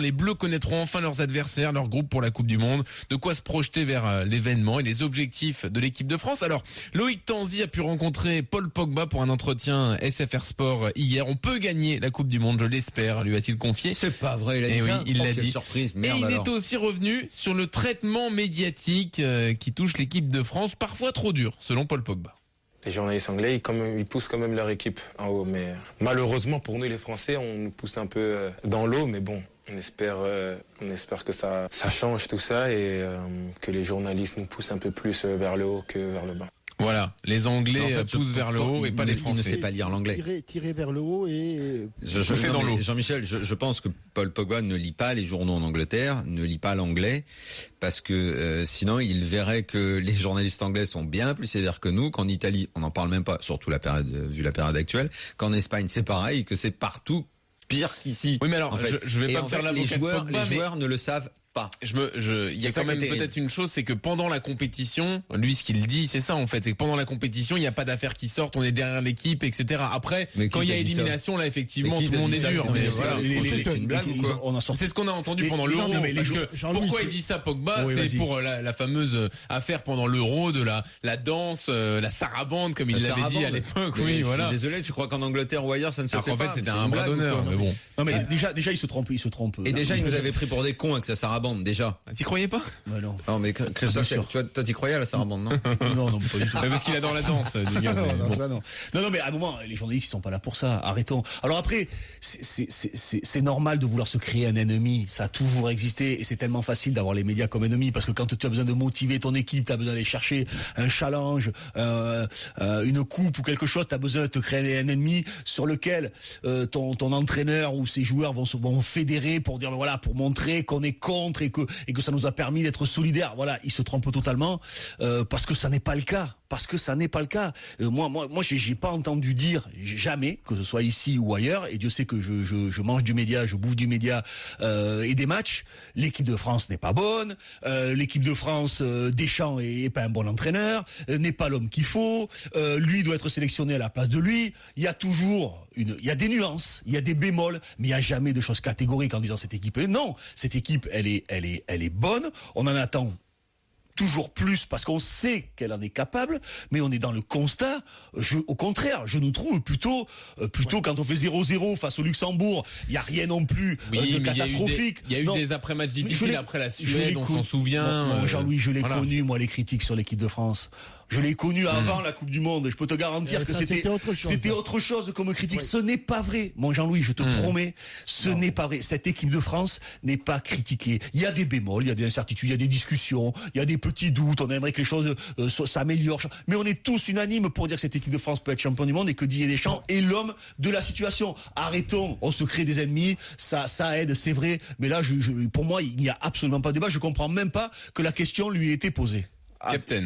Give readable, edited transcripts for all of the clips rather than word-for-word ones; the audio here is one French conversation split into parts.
Les Bleus connaîtront enfin leurs adversaires, leur groupe pour la Coupe du Monde, de quoi se projeter vers l'événement et les objectifs de l'équipe de France. Alors, Loïc Tanzi a pu rencontrer Paul Pogba pour un entretien SFR Sport hier. On peut gagner la Coupe du Monde, je l'espère, lui a-t-il confié. C'est pas vrai, il a dit oui, ça. il l'a quelle dit. Surprise, merde, et il alors. est aussi revenu sur le traitement médiatique qui touche l'équipe de France, parfois trop dur, selon Paul Pogba. Les journalistes anglais, ils poussent quand même leur équipe en haut. Mais malheureusement, pour nous, les Français, on nous pousse un peu dans l'eau. Mais bon, on espère que ça change tout ça et que les journalistes nous poussent un peu plus vers le haut que vers le bas. Voilà, les Anglais poussent vers le haut et pas les Français. Il ne sait pas lire l'anglais. Tirer vers le haut et... dans l'eau. Jean-Michel, je pense que Paul Pogba ne lit pas les journaux en Angleterre, ne lit pas l'anglais, parce que sinon il verrait que les journalistes anglais sont bien plus sévères que nous, qu'en Italie, on n'en parle même pas, surtout vu la période actuelle, qu'en Espagne c'est pareil, que c'est partout pire qu'ici. Oui, mais alors, en fait. je vais pas me faire l'avocat de Pogba, les joueurs ne le savent pas. Il y a quand même peut-être une chose, c'est que pendant la compétition, lui, ce qu'il dit, c'est ça, en fait, c'est que pendant la compétition, il n'y a pas d'affaires qui sortent, on est derrière l'équipe, etc. Après, quand il y a élimination, là, effectivement, tout le monde est dur. Mais voilà. C'est une blague ou quoi? C'est ce qu'on a entendu pendant l'Euro. Pourquoi il dit ça, Pogba? C'est pour la fameuse affaire pendant l'Euro de la danse, la sarabande, comme il l'avait dit à l'époque. Oui, voilà. Je suis désolé, tu crois qu'en Angleterre ou ailleurs, ça ne se fait pas? En fait, c'était un bras d'honneur, mais bon. Non, mais déjà, il se trompe. Et déjà, il nous avait pris pour des cons avec sa sarabande, déjà. T'y croyais pas? Ouais, non. Non, mais Christophe, toi, t'y croyais à la sarabande, non? Non, pas du tout. Parce qu'il adore la danse, du gars. Non, mais à un moment, les journalistes, ils sont pas là pour ça. Arrêtons. Alors après, c'est normal de vouloir se créer un ennemi. Ça a toujours existé et c'est tellement facile d'avoir les médias comme ennemis parce que quand tu as besoin de motiver ton équipe, tu as besoin d'aller chercher un challenge, une coupe ou quelque chose, tu as besoin de te créer un ennemi sur lequel ton entraîneur ou ses joueurs vont fédérer pour dire voilà, pour montrer qu'on est contre et que ça nous a permis d'être solidaires. Voilà, ils se trompent totalement parce que ça n'est pas le cas. Moi, j'ai pas entendu dire jamais, que ce soit ici ou ailleurs, et Dieu sait que je mange du média, je bouffe du média et des matchs. L'équipe de France n'est pas bonne. L'équipe de France, Deschamps est pas un bon entraîneur, n'est pas l'homme qu'il faut. Lui doit être sélectionné à la place de lui. Il y a toujours il y a des nuances, il y a des bémols, mais il y a jamais de choses catégoriques en disant cette équipe. Non, cette équipe, elle est bonne. On en attend toujours plus parce qu'on sait qu'elle en est capable, mais on est dans le constat. Au contraire, je nous trouve plutôt quand on fait 0-0 face au Luxembourg, il y a rien non plus de catastrophique. Il y a eu des après-matchs difficiles après la Suède, on s'en souvient. Jean-Louis, je l'ai connu, moi, les critiques sur l'équipe de France. Je l'ai connu avant la Coupe du Monde. Je peux te garantir que c'était autre chose comme critique. Oui. Ce n'est pas vrai. Mon Jean-Louis, je te promets, ce n'est pas vrai. Cette équipe de France n'est pas critiquée. Il y a des bémols, il y a des incertitudes, il y a des discussions, il y a des petits doutes. On aimerait que les choses s'améliorent. Mais on est tous unanimes pour dire que cette équipe de France peut être champion du monde et que Didier Deschamps est l'homme de la situation. Arrêtons. On se crée des ennemis. Ça aide, c'est vrai. Mais là, pour moi, il n'y a absolument pas de débat. Je comprends même pas que la question lui ait été posée. Captain.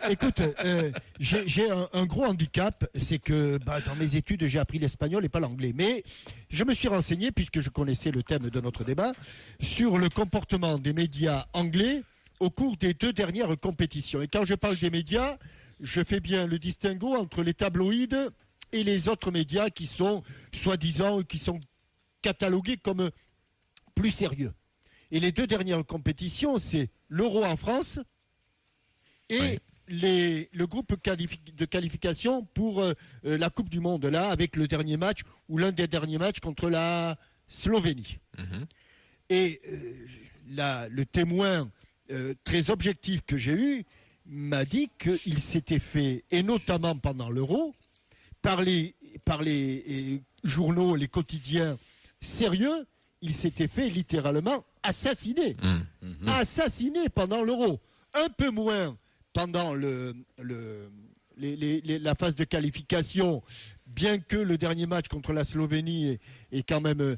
Écoute, j'ai un gros handicap, c'est que dans mes études, j'ai appris l'espagnol et pas l'anglais. Mais je me suis renseigné, puisque je connaissais le thème de notre débat, sur le comportement des médias anglais au cours des 2 dernières compétitions. Et quand je parle des médias, je fais bien le distinguo entre les tabloïds et les autres médias qui sont, soi-disant, qui sont catalogués comme plus sérieux. Et les 2 dernières compétitions, c'est l'Euro en France et le groupe de qualification pour la Coupe du Monde, là, avec le dernier match, ou l'un des derniers matchs contre la Slovénie. Mm-hmm. Et le témoin très objectif que j'ai eu m'a dit qu'il s'était fait, et notamment pendant l'Euro, par les journaux, les quotidiens sérieux, il s'était fait littéralement assassiner. Mm-hmm. Assassiner pendant l'Euro. Un peu moins pendant la phase de qualification, bien que le dernier match contre la Slovénie ait quand même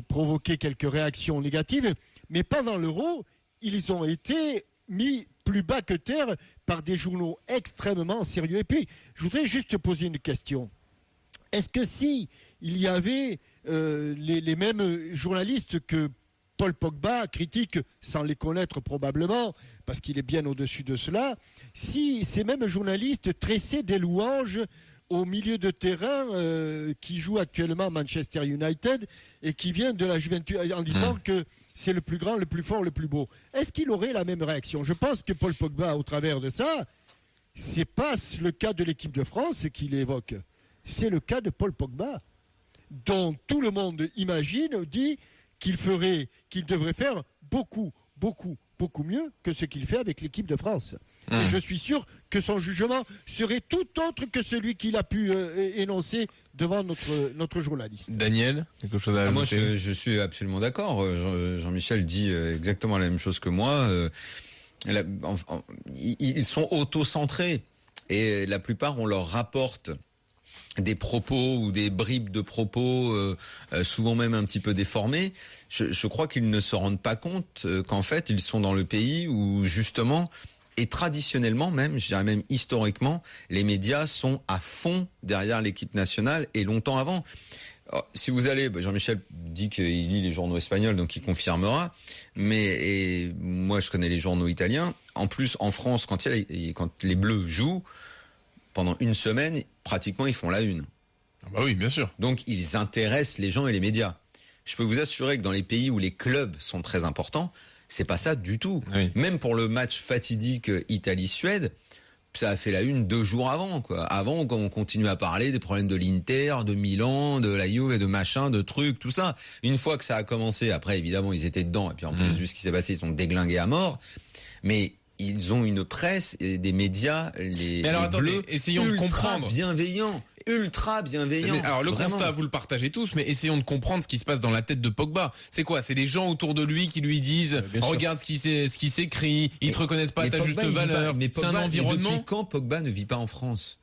provoqué quelques réactions négatives, mais pendant l'Euro, ils ont été mis plus bas que terre par des journaux extrêmement sérieux. Et puis, je voudrais juste te poser une question. Est-ce que si il y avait les mêmes journalistes que Paul Pogba critique, sans les connaître probablement, parce qu'il est bien au-dessus de cela, si ces mêmes journalistes tressaient des louanges au milieu de terrain qui joue actuellement à Manchester United et qui vient de la Juventus en disant que c'est le plus grand, le plus fort, le plus beau. Est-ce qu'il aurait la même réaction? Je pense que Paul Pogba, au travers de ça, c'est pas le cas de l'équipe de France qu'il évoque. C'est le cas de Paul Pogba, dont tout le monde imagine, dit qu'il devrait faire beaucoup mieux que ce qu'il fait avec l'équipe de France. Et je suis sûr que son jugement serait tout autre que celui qu'il a pu énoncer devant notre journaliste. Daniel, quelque chose à ajouter? Moi, je suis absolument d'accord. Jean-Michel dit exactement la même chose que moi. Ils sont auto-centrés et la plupart, on leur rapporte des propos ou des bribes de propos, souvent même un petit peu déformés. Je crois qu'ils ne se rendent pas compte qu'en fait, ils sont dans le pays où justement, et traditionnellement même, je dirais même historiquement, les médias sont à fond derrière l'équipe nationale et longtemps avant. Alors, si vous allez, Jean-Michel dit qu'il lit les journaux espagnols, donc il confirmera. Mais moi, je connais les journaux italiens. En plus, en France, quand les Bleus jouent, pendant une semaine, pratiquement, ils font la une. Ah bah oui, bien sûr. Donc, ils intéressent les gens et les médias. Je peux vous assurer que dans les pays où les clubs sont très importants, c'est pas ça du tout. Oui. Même pour le match fatidique Italie-Suède, ça a fait la une 2 jours avant, quoi. Avant, quand on continue à parler des problèmes de l'Inter, de Milan, de la Juve, de machin, de trucs, tout ça. Une fois que ça a commencé, après, évidemment, ils étaient dedans. Et puis, en plus, vu ce qui s'est passé, ils sont déglingués à mort. Mais ils ont une presse et des médias, Mais alors, attendez, Bleus, essayons de comprendre. Ultra bienveillant. Mais alors le Vraiment. constat, vous le partagez tous, mais essayons de comprendre ce qui se passe dans la tête de Pogba. C'est quoi? C'est les gens autour de lui qui lui disent regarde ce qui s'écrit, ils te reconnaissent pas à ta juste valeur. C'est un environnement. Depuis quand Pogba ne vit pas en France?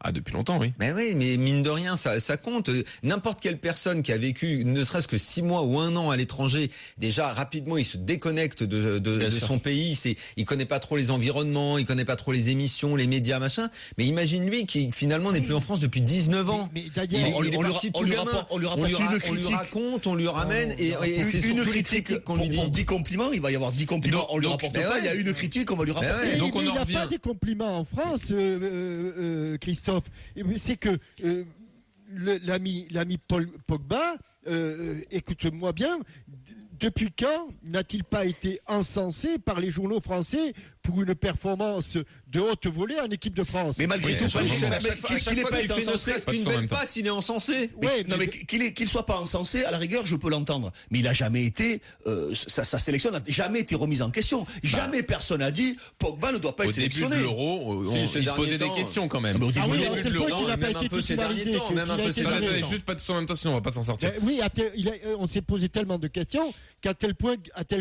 Ah, depuis longtemps, oui. Ben oui, mais mine de rien, ça compte. N'importe quelle personne qui a vécu ne serait-ce que 6 mois ou 1 an à l'étranger, déjà rapidement, il se déconnecte de son pays. Il connaît pas trop les environnements, il connaît pas trop les émissions, les médias, machin. Mais imagine lui qui finalement n'est plus en France depuis 19 ans. Mais Daniel, Il est parti tout gamin. on lui raconte, on lui ramène et c'est une surtout critique qu'on lui dit. pour 10 compliments, il va y avoir 10 compliments, on lui donc, rapporte ben pas, ouais. il y a une critique, on va lui rapporter. ouais. Donc, on il en n'y a revient. pas des compliments en France, Christophe. C'est que l'ami Paul Pogba, écoute-moi bien, depuis quand n'a-t-il pas été encensé par les journaux français pour une performance de haute volée en équipe de France? Mais malgré tout, qu'il n'ait pas été encensé, qu'une belle passe, il est encensé. Ouais, non mais qu'il soit pas encensé, à la rigueur, je peux l'entendre. Mais il a jamais été, sa sélection n'a jamais été remise en question. Jamais personne n'a dit Pogba ne doit pas Au être début sélectionné. de l'Euro, Si, il ces se posait derniers des temps. questions quand même. Ah, mais au Ah oui, début à de tel l'Euro, point qu'il n'a pas même un été peu ces derniers titularisé. temps, même un peu ces derniers Attendez, temps. juste pas tous en même temps, sinon on va pas s'en sortir. Oui, on s'est posé tellement de questions à tel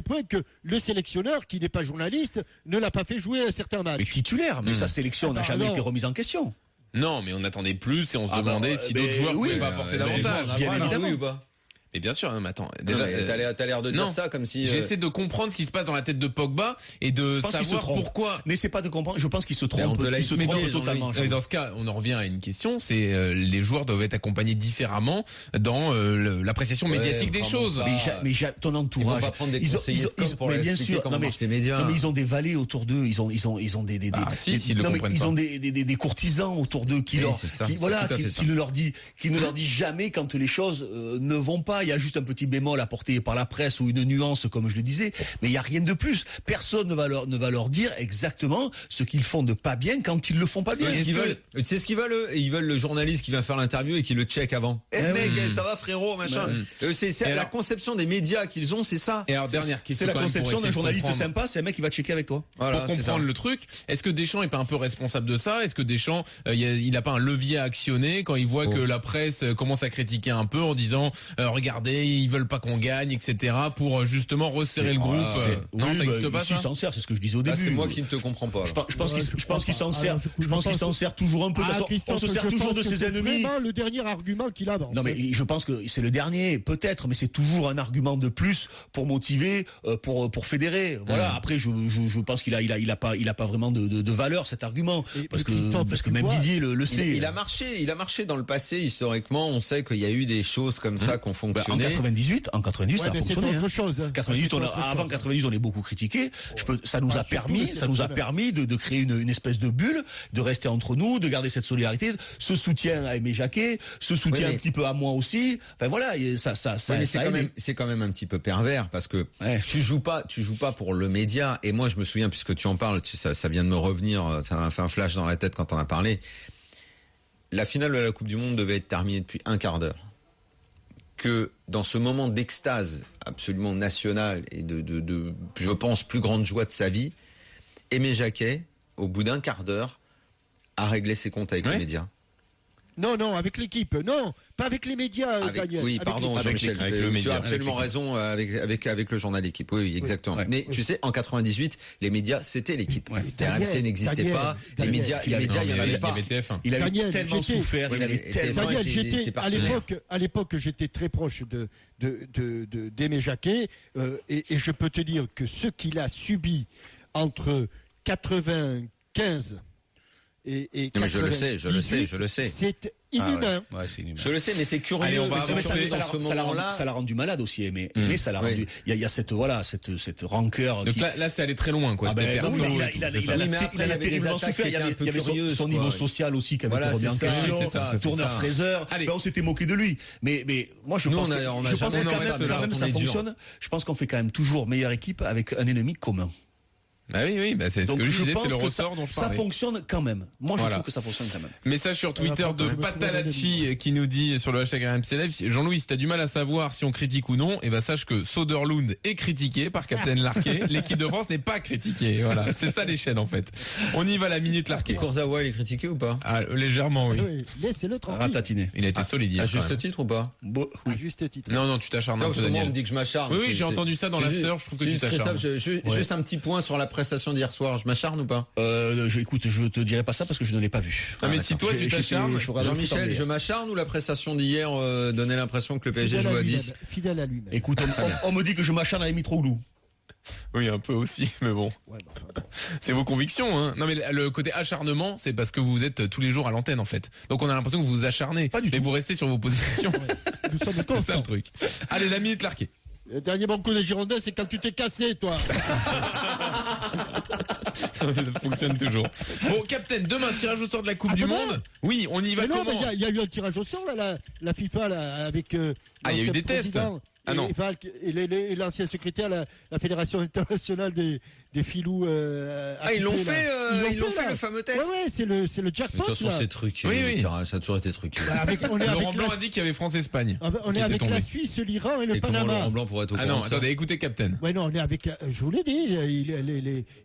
point que le sélectionneur, qui n'est pas journaliste, ne l'a pas fait jouer à certains Mais matchs. titulaire, mais sa sélection n'a jamais alors. été remise en question. Non, mais on attendait plus et on se Ah bah, demandait si mais d'autres joueurs oui, pouvaient pas apporter bien davantage. évidemment. Oui ou pas? Et bien sûr, mais attends. Déjà, Déjà, t'as l'air de non. dire ça comme si. j'essaie de comprendre ce qui se passe dans la tête de Pogba et de Je pense qu'il se savoir trompe. pourquoi. Mais c'est pas de comprendre, je pense qu'il se on trompe, te l'a il se expliqué, trompe Jean-Louis. totalement. Et dans ce cas, on en revient à une question, c'est les joueurs doivent être accompagnés différemment dans l'appréciation médiatique des vraiment choses. pas. Mais ton Ils vont entourage, pas prendre des conseillers de com pour mais leur bien expliquer sûr, comment non, mais- marchent les médias. Non mais ils ont des valets autour d'eux, ils ont des Ah, si, s'ils le non, mais comprennent ils pas. ont des courtisans autour d'eux qui Oui, leur c'est ça, qui c'est voilà tout à fait qui ça. ne leur dit jamais quand les choses ne vont pas. Il y a juste un petit bémol apporté par la presse ou une nuance comme je le disais, mais il y a rien de plus. Personne ne va leur dire exactement ce qu'ils font de pas bien quand ils le font pas bien. Tu sais ce qu'ils veulent eux? Ils veulent le journaliste qui vient faire l'interview et qui le check avant. Mec, ça va frérot, machin. C'est Et la alors- conception des médias qu'ils ont, c'est ça. Et alors dernière question. C'est la quand même pour conception essayer d'un de journaliste comprendre. sympa, c'est un mec qui va checker avec toi. Voilà, Pour c'est ça. comprendre le truc, est-ce que Deschamps est pas un peu responsable de ça? Est-ce que Deschamps, il a pas un levier à actionner quand il voit que la presse commence à critiquer un peu en disant regardez, ils veulent pas qu'on gagne, etc. pour justement resserrer le groupe. Non, ça n'existe pas Si, ça. s'en sert, c'est ce que je disais au Là, début. c'est moi qui ne te comprends pas. Je pense qu'il s'en pas. sert. Alors, Je pense qu'il s'en sert toujours un peu. De toute façon, on se sert toujours de ses C'est ennemis. vraiment le dernier argument qu'il avance. Non mais je pense que c'est le dernier, peut-être, mais c'est toujours un argument de plus pour motiver, pour fédérer. Voilà. Après, je pense qu'il a pas vraiment de valeur cet argument, Et parce Christophe, que tu même vois, Didier le sait. Il a marché dans le passé historiquement. On sait qu'il y a eu des choses comme ça qui ont fonctionné. fonctionné. En 98, Ouais, ça a mais c'est fonctionné. autre chose. Hein. 98, avant 98, on est beaucoup critiqué. Ça nous a permis de créer une espèce de bulle, de rester entre nous, de garder cette solidarité, ce soutien à Aimé Jacquet, ce soutien un petit peu à moi aussi. Enfin voilà, ça c'est quand même un petit peu pervers parce que tu joues pas pour le média. Et moi, je me souviens, puisque tu en parles, ça vient de me revenir, ça m'a fait un flash dans la tête quand on a parlé. La finale de la Coupe du Monde devait être terminée depuis un quart d'heure. Que dans ce moment d'extase absolument nationale et de je pense, plus grande joie de sa vie, Aimé Jacquet, au bout d'un quart d'heure, a réglé ses comptes avec les médias. Non, avec l'équipe. Non, pas avec les médias, Daniel. Oui, pardon, Jean-Michel. Tu as absolument raison avec le journal L'équipe. Oui, exactement. Oui. Mais tu sais, en 98, les médias, c'était l'équipe. RMC n'existait pas. Les médias, il y en avait pas. Il a tellement souffert. Daniel, à l'époque, j'étais très proche d'Aimé Jacquet. Et je peux te dire que ce qu'il a subi entre 95 et non, mais je le sais. C'est inhumain. C'est inhumain. Je le sais, mais c'est curieux. Allez, on va ça l'a rendu malade aussi, mais ça l'a rendu. Il y a cette rancœur. Donc là, c'est allé très loin, quoi. Il a terriblement souffert. Il y avait son niveau social aussi qui avait été remis en question. Tourneur fraiseur. On s'était moqué de lui. Mais moi, je pense que quand même ça fonctionne. Je pense qu'on fait quand même toujours meilleure équipe avec un ennemi commun. Bah oui, c'est ce que je disais, c'est le ressort dont je parlais. Ça fonctionne quand même. Moi, je trouve que ça fonctionne quand même. Message sur Twitter de Patalacci qui nous dit sur le hashtag RMC Live, Jean-Louis, si t'as du mal à savoir si on critique ou non, sache que Söderlund est critiqué par Captain Larquet. L'équipe de France n'est pas critiquée. Voilà. C'est ça les chaînes, en fait. On y va, la minute Larquet. Kurzawa, il est critiqué ou pas? Légèrement, oui. Laissez-le tranquille. Ratatiné. Il a été solide. À juste titre ou pas? À juste titre. Non, tu t'acharnes un peu, Daniel. On me dit que je m'acharne. Oui, j'ai entendu ça dans l'after, je trouve que tu t'acharnes. Juste un petit point sur la prestation d'hier soir. Je m'acharne ou pas? Écoute, je te dirai pas ça parce que je ne l'ai pas vu. Ah, mais si toi tu t'acharnes, Jean-Michel, je m'acharne ou la prestation d'hier donnait l'impression que le PSG joue à 10? Fidèle à lui-même. Écoute, on me dit que je m'acharne à Mitroglou. Oui, un peu aussi, mais bon. C'est vos convictions, hein. Non, mais le côté acharnement, c'est parce que vous êtes tous les jours à l'antenne, en fait. Donc on a l'impression que vous vous acharnez. Pas du tout. Mais vous restez sur vos positions. Nous sommes C'est ça constants. le truc. Allez, la minute Larquet. Le dernier bon coup des Girondins, c'est quand tu t'es cassé, toi. Ça fonctionne toujours. Bon, Captain, demain, tirage au sort de la Coupe du Monde. Oui, on y va comment? Non, mais il y a eu un tirage au sort, là, la FIFA, là, avec... il y a eu des tests. Ah non. Et l'ancien secrétaire de la Fédération internationale des filous. Ils l'ont fait, le fameux test. Ouais, c'est le jackpot. De toute façon, c'est truqué. Oui. Ça a toujours été truqué. Laurent Blanc a dit qu'il y avait France-Espagne. On est avec la Suisse, l'Iran et le Panama. Laurent Blanc pourrait être au courant. Ah non, attendez, écoutez, Captain. Ouais, non, on est avec. Je vous l'ai dit,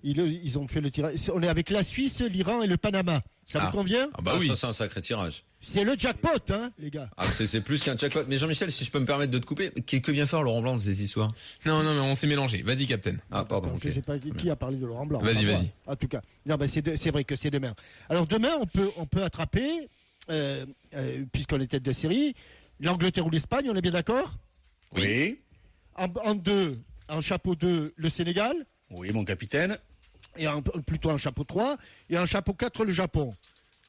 ils ont fait le tirage. On est avec la Suisse, l'Iran et le Panama. Ça vous convient? Ah bah oui. Ça, c'est un sacré tirage. C'est le jackpot, hein, les gars. C'est plus qu'un jackpot. Mais Jean-Michel, si je peux me permettre de te couper, que vient faire Laurent Blanc dans ces histoires? Non, mais on s'est mélangé. Vas-y, Captain. Ah, pardon. Je sais pas qui a parlé de Laurent Blanc. Vas-y. En tout cas, non, c'est vrai que c'est demain. Alors demain, on peut attraper, puisqu'on est tête de série, l'Angleterre ou l'Espagne. On est bien d'accord? Oui. En chapeau 2, le Sénégal. Oui, mon capitaine. Et plutôt en chapeau 3. Et en chapeau 4, le Japon.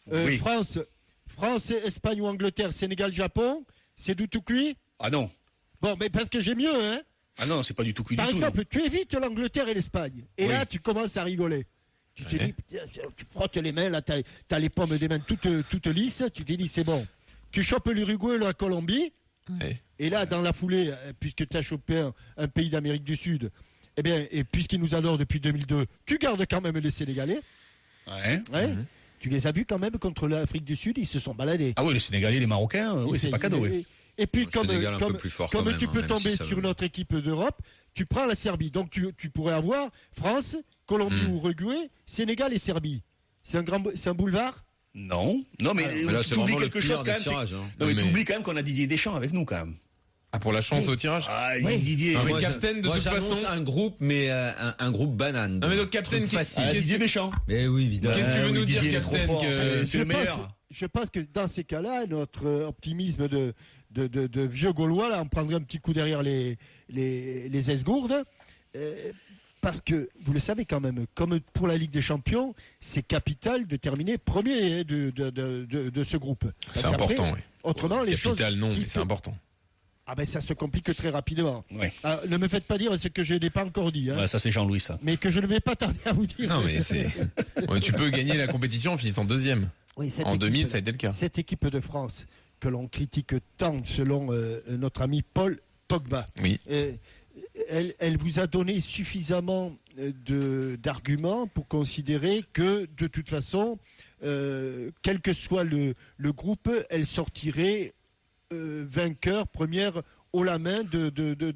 Oui. France, Espagne ou Angleterre, Sénégal, Japon, c'est du tout cuit? Ah non. Bon, mais parce que j'ai mieux, hein. Ah non, c'est pas du tout cuit du tout. Par exemple, tu évites l'Angleterre et l'Espagne. Et là, tu commences à rigoler. Tu te dis, tu frottes les mains, là, t'as les pommes des mains toutes lisses, tu te dis, c'est bon. Tu chopes l'Uruguay ou la Colombie. Ouais. Et là, dans la foulée, puisque tu as chopé un pays d'Amérique du Sud, eh bien, et puisqu'ils nous adorent depuis 2002, tu gardes quand même les Sénégalais. Ouais. Tu les as vus quand même contre l'Afrique du Sud, ils se sont baladés. Ah oui, les Sénégalais, les Marocains, oui, c'est pas cadeau. Et puis, comme tu peux même tomber si ça sur veut. notre équipe d'Europe, tu prends la Serbie. Donc, tu pourrais avoir France, Colombie ou Uruguay, Sénégal et Serbie. C'est un boulevard? Non, mais là, tu oublies quelque chose quand même. Tirage, Non, mais tu oublies quand même qu'on a Didier Deschamps avec nous, quand même. Ah, pour la chance au tirage? Ah, Didier. Non, mais Moi, Captain, de toute j'annonce façon. un groupe, mais un groupe banane. Non, mais donc, Captain, Didier Deschamps. Mais oui, évidemment. Qu'est-ce que tu veux nous dire, Didier, il est trop Captain, fort. que C'est le meilleur. Je pense que dans ces cas-là, notre optimisme de vieux Gaulois, là, on prendrait un petit coup derrière les esgourdes. Parce que, vous le savez quand même, comme pour la Ligue des Champions, c'est capital de terminer premier de ce groupe. C'est important, oui. Autrement, les choses... Capital, non, mais c'est important. Ah ben ça se complique très rapidement. Ouais. Ah, ne me faites pas dire ce que je n'ai pas encore dit. Hein. Ouais, ça c'est Jean-Louis ça. Mais que je ne vais pas tarder à vous dire. Non, mais ouais, tu peux gagner la compétition en finissant deuxième. Oui, En 2000, ça a été le cas. Cette équipe de France que l'on critique tant selon notre ami Paul Pogba. Oui. Elle vous a donné suffisamment d'arguments pour considérer que, de toute façon, quel que soit le groupe, elle sortirait vainqueur, première haut la main de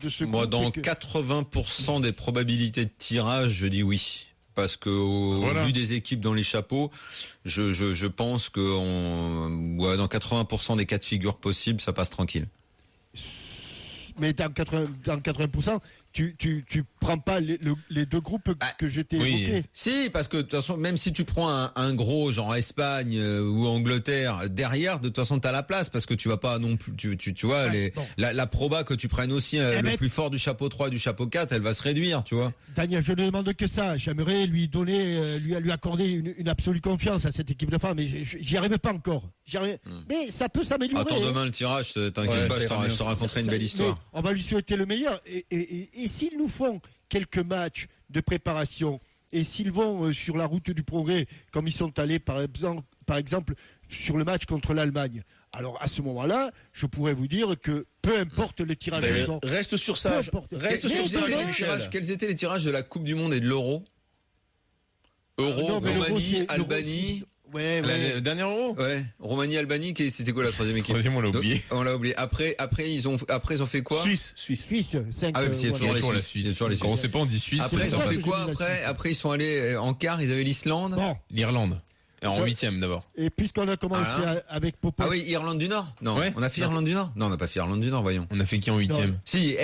ce Moi, groupe. dans 80% des probabilités de tirage, je dis oui. Parce que au vu des équipes dans les chapeaux, je pense que dans 80% des cas de figure possibles, ça passe tranquille. Mais dans 80%, tu prends pas les deux groupes que je t'ai évoqués. Si, parce que de toute façon, même si tu prends un gros genre Espagne ou Angleterre derrière, de toute façon t'as la place parce que tu vas pas non plus, tu vois la proba que tu prennes aussi le plus fort du chapeau 3 et du chapeau 4, elle va se réduire, tu vois. Daniel, je ne demande que ça. J'aimerais lui donner, lui accorder une absolue confiance à cette équipe de femmes, mais j'y arrive pas encore. Mais ça peut s'améliorer. Attends demain le tirage, t'inquiète pas, je te raconterai une belle histoire. On va lui souhaiter le meilleur. Et s'ils nous font quelques matchs de préparation, et s'ils vont sur la route du progrès, comme ils sont allés par exemple sur le match contre l'Allemagne, alors à ce moment-là, je pourrais vous dire que peu importe le tirage au sort. Reste sur ça. Quels étaient les tirages de la Coupe du Monde et de l'Euro ? Roumanie, Albanie. Ouais. Le dernier Euro. Ouais. Roumanie, Albanie, c'était quoi la troisième équipe ? Troisième, on l'a oublié. On l'a oublié. Après, ils ont fait quoi ? Suisse. 5. Ah oui, c'est toujours la Suisse. Quand on sait pas, on dit Suisse. Après, ils ont fait quoi ? Après, ils sont allés en quart. Ils avaient l'Islande. Bon. L'Irlande. En 8e d'abord. Et puisqu'on a commencé avec Popo. Ah oui, Irlande du Nord ? Non. Ouais. On a fait Irlande du Nord ? Non, on n'a pas fait Irlande du Nord, voyons. On a fait qui en 8e ? Si,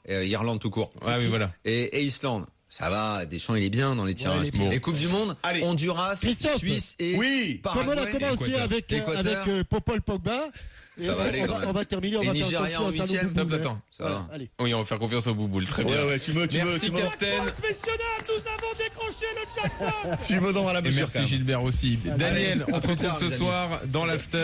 Irlande tout court. Ah oui, voilà. Et Islande. Ça va, Deschamps il est bien dans les tirages. Les Coupes du Monde, Honduras, Christophe. Suisse et Paraguay. Comme on a commencé avec Paul Pogba, ça va aller, on va terminer, on va faire Nigeria en confiance à nos 8e, boules. attends, ça va. Allez. Oui, on va faire confiance au Bouboule, très bien. Ouais, tu me Merci, Captain. Nous avons décroché le jackpot. Tu me donnes à la Et mesure. merci Gilbert aussi. Daniel, on te retrouve ce soir dans l'after.